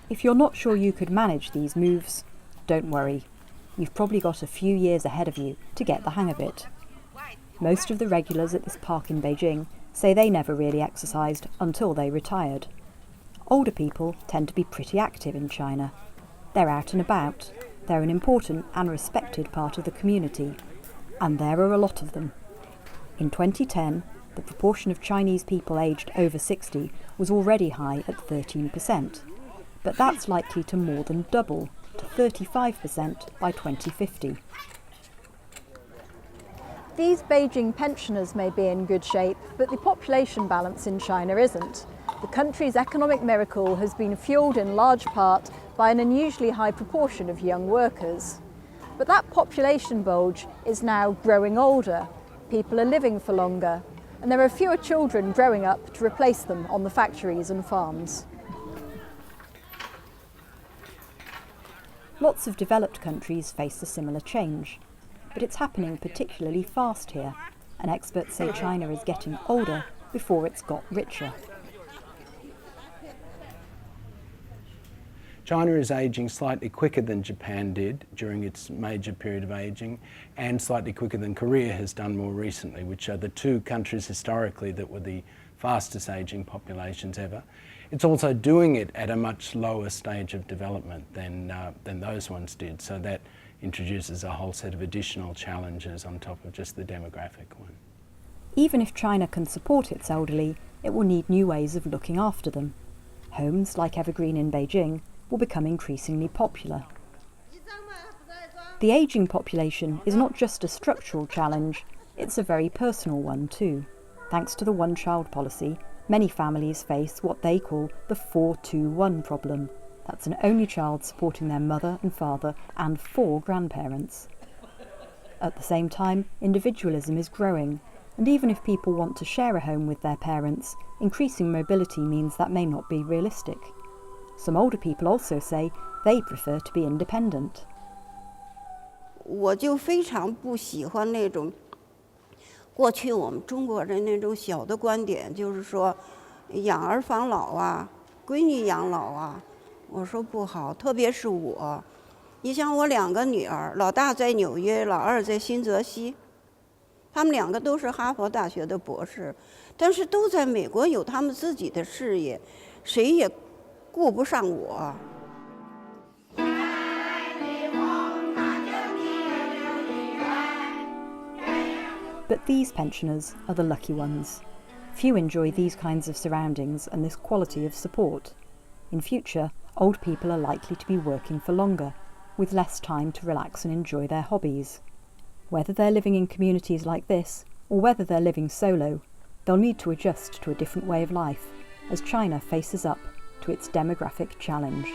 If you're not sure you could manage these moves, don't worry. You've probably got a few years ahead of you to get the hang of it. Most of the regulars at this park in Beijing say they never really exercised until they retired. Older people tend to be pretty active in China. They're out and about. They're an important and respected part of the community. And there are a lot of them. In 2010, the proportion of Chinese people aged over 60 was already high at 13%. But that's likely to more than double to 35% by 2050. These Beijing pensioners may be in good shape, but the population balance in China isn't. The country's economic miracle has been fueled in large part by an unusually high proportion of young workers. But that population bulge is now growing older. People are living for longer, and there are fewer children growing up to replace them on the factories and farms. Lots of developed countries face a similar change, but it's happening particularly fast here, and experts say China is getting older before it's got richer. China is ageing slightly quicker than Japan did during its major period of ageing, and slightly quicker than Korea has done more recently, which are the two countries historically that were the fastest ageing populations ever. It's also doing it at a much lower stage of development than those ones did, so that introduces a whole set of additional challenges on top of just the demographic one. Even if China can support its elderly, it will need new ways of looking after them. Homes like Evergreen in Beijing will become increasingly popular. The ageing population is not just a structural challenge, it's a very personal one too. Thanks to the one-child policy, many families face what they call the 4-2-1 problem. That's an only child supporting their mother and father and 4 grandparents. At the same time, individualism is growing, and even if people want to share a home with their parents, increasing mobility means that may not be realistic. Some older people also say they prefer to be independent. 我就非常不喜欢那种过去我们中国人那种小的观点，就是说养儿防老啊，闺女养老啊，我说不好，特别是我，你像我2个女儿，老大在纽约，老二在新泽西，他们2个都是哈佛大学的博士，但是都在美国有他们自己的事业，谁也顾不上我。 But these pensioners are the lucky ones. Few enjoy these kinds of surroundings and this quality of support. In future, old people are likely to be working for longer, with less time to relax and enjoy their hobbies. Whether they're living in communities like this, or whether they're living solo, they'll need to adjust to a different way of life as China faces up to its demographic challenge.